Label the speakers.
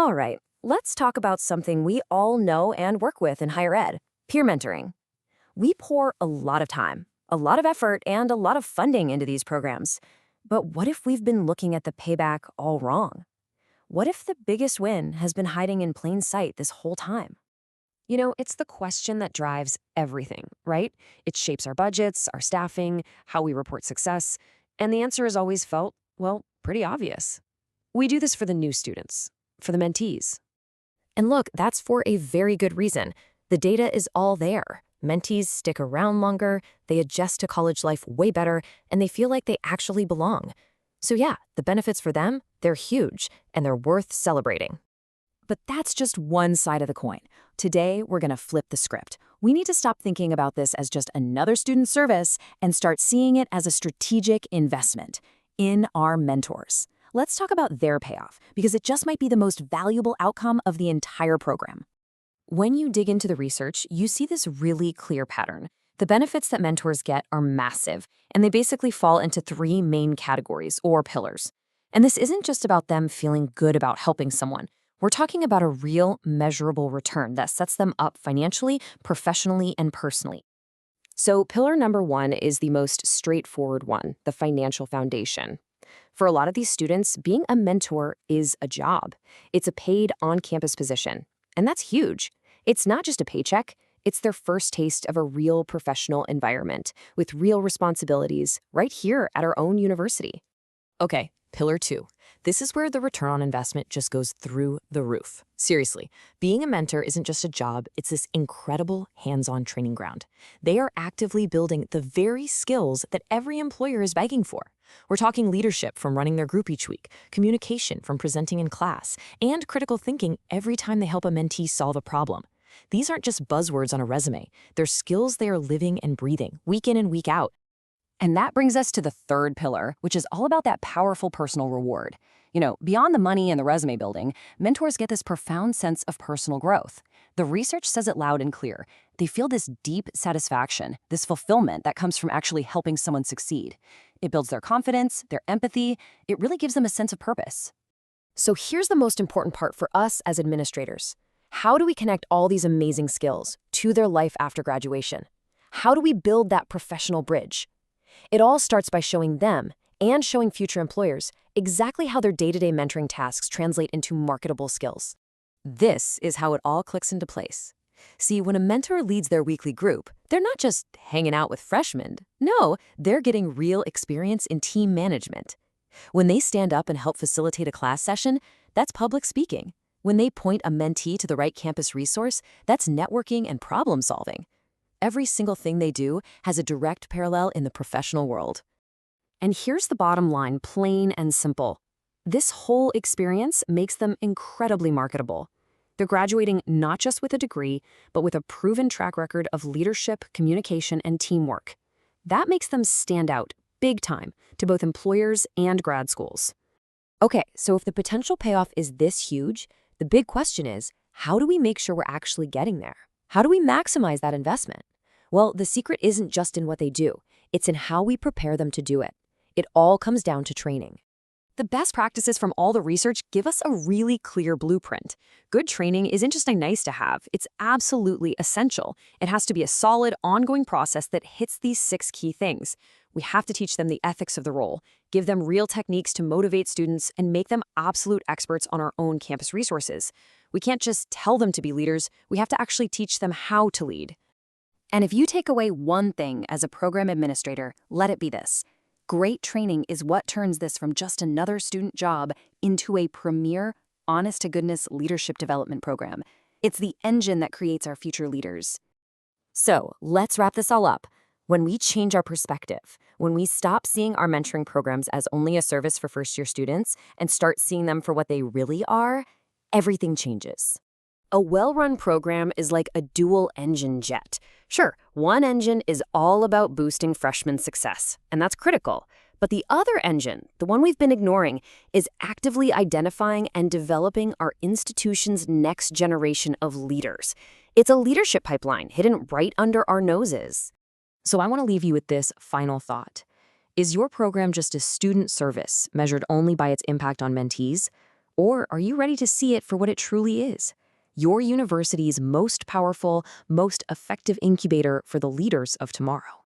Speaker 1: All right, let's talk about something we all know and work with in higher ed, peer mentoring. We pour a lot of time, a lot of effort, and a lot of funding into these programs. But what if we've been looking at the payback all wrong? What if the biggest win has been hiding in plain sight this whole time? It's the question that drives everything, right? It shapes our budgets, our staffing, how we report success. And the answer is always felt, well, pretty obvious. We do this for the new students, for the mentees. And look, that's for a very good reason. The data is all there. Mentees stick around longer, they adjust to college life way better, and they feel like they actually belong. So yeah, the benefits for them, they're huge, and they're worth celebrating. But that's just one side of the coin. Today, we're going to flip the script. We need to stop thinking about this as just another student service and start seeing it as a strategic investment in our mentors. Let's talk about their payoff, because it just might be the most valuable outcome of the entire program. When you dig into the research, you see this really clear pattern. The benefits that mentors get are massive, and they basically fall into three main categories or pillars. And this isn't just about them feeling good about helping someone. We're talking about a real, measurable return that sets them up financially, professionally, and personally. So pillar number one is the most straightforward one, the financial foundation. For a lot of these students, being a mentor is a job. It's a paid on-campus position, and that's huge. It's not just a paycheck, it's their first taste of a real professional environment with real responsibilities right here at our own university. Okay, pillar two. This is where the return on investment just goes through the roof. Seriously, being a mentor isn't just a job, it's this incredible hands-on training ground. They are actively building the very skills that every employer is begging for. We're talking leadership from running their group each week, communication from presenting in class, and critical thinking every time they help a mentee solve a problem. These aren't just buzzwords on a resume. They're skills they are living and breathing, week in and week out. And that brings us to the third pillar, which is all about that powerful personal reward. Beyond the money and the resume building, mentors get this profound sense of personal growth. The research says it loud and clear. They feel this deep satisfaction, this fulfillment that comes from actually helping someone succeed. It builds their confidence, their empathy. It really gives them a sense of purpose. So here's the most important part for us as administrators. How do we connect all these amazing skills to their life after graduation? How do we build that professional bridge? It all starts by showing them and showing future employers exactly how their day-to-day mentoring tasks translate into marketable skills. This is how it all clicks into place. See, when a mentor leads their weekly group, they're not just hanging out with freshmen. No, they're getting real experience in team management. When they stand up and help facilitate a class session, that's public speaking. When they point a mentee to the right campus resource, that's networking and problem solving. Every single thing they do has a direct parallel in the professional world. And here's the bottom line, plain and simple. This whole experience makes them incredibly marketable. They're graduating not just with a degree, but with a proven track record of leadership, communication, and teamwork. That makes them stand out big time to both employers and grad schools. Okay, so if the potential payoff is this huge, the big question is, how do we make sure we're actually getting there? How do we maximize that investment? Well, the secret isn't just in what they do. It's in how we prepare them to do it. It all comes down to training. The best practices from all the research give us a really clear blueprint. Good training isn't just a nice to have, it's absolutely essential. It has to be a solid, ongoing process that hits these 6 key things. We have to teach them the ethics of the role, give them real techniques to motivate students, and make them absolute experts on our own campus resources. We can't just tell them to be leaders, we have to actually teach them how to lead. And if you take away one thing as a program administrator, let it be this. Great training is what turns this from just another student job into a premier, honest-to-goodness leadership development program. It's the engine that creates our future leaders. So, let's wrap this all up. When we change our perspective, when we stop seeing our mentoring programs as only a service for first-year students and start seeing them for what they really are, everything changes. A well-run program is like a dual-engine jet. Sure, one engine is all about boosting freshman success, and that's critical. But the other engine, the one we've been ignoring, is actively identifying and developing our institution's next generation of leaders. It's a leadership pipeline hidden right under our noses. So I want to leave you with this final thought. Is your program just a student service measured only by its impact on mentees? Or are you ready to see it for what it truly is? Your university's most powerful, most effective incubator for the leaders of tomorrow.